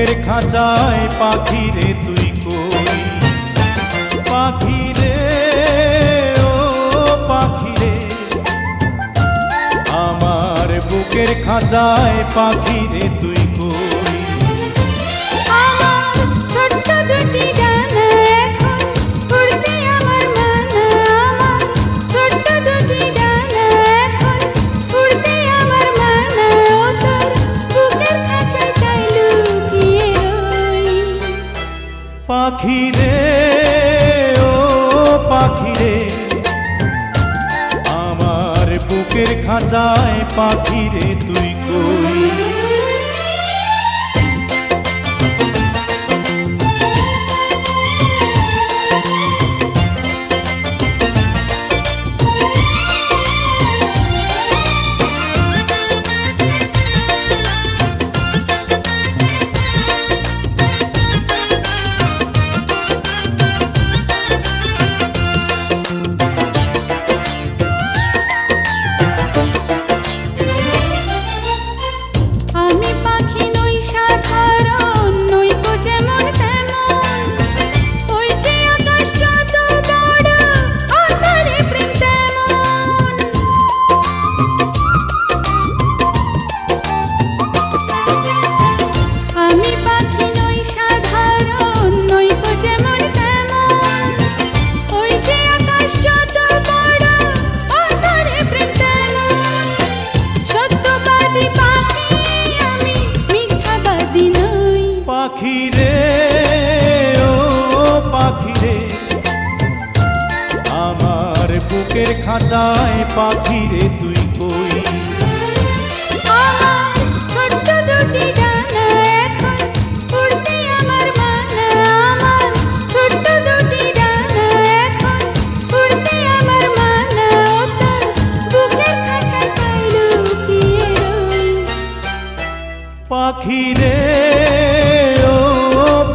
বুকের খাঁচায় পাখি রে তুই কই, পাখি রে ও পাখি রে, আমার বুকের খাঁচায় পাখি রে তুই কই। আমার ছোট্ট দুটি ডানা এখন উড়তে আমার মানা, আমার ছোট্ট দুটি ডানা এখন উড়তে আমার মানা, ও তোর বুকের খাঁচায় তাই লুকিয়ে রই। পাখি রে ও পাখি রে, আমার বুকের খাঁচায় পাখি রে তুই কই। আমি পাখি নই সাধারণ, নই গো যেমন তেমন, ওই যে আকাশ যত বড় অন্তরে প্রেম তেমন। আমি পাখি নই সাধারণ, নই গো যেমন তেমন, ওই যে আকাশ যত বড় অন্তরে প্রেম তেমন। সত্যবাদী পাখি আমি, মিথ্যাবাদী নই। পাখি রে ও পাখি রে, আমার বুকের খাঁচায় পাখি রে তুই কই। আমার ছোট্ট দুটি ডানা এখন উড়তে আমার মানা, আমার ছোট্ট দুটি ডানা এখন উড়তে আমার মানা, ও তোর বুকের খাঁচায় তাই লুকিয়ে রই। পাখি রে ও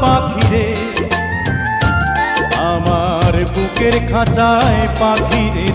পাখি রে, আমার বুকের খাঁচায় পাখি রে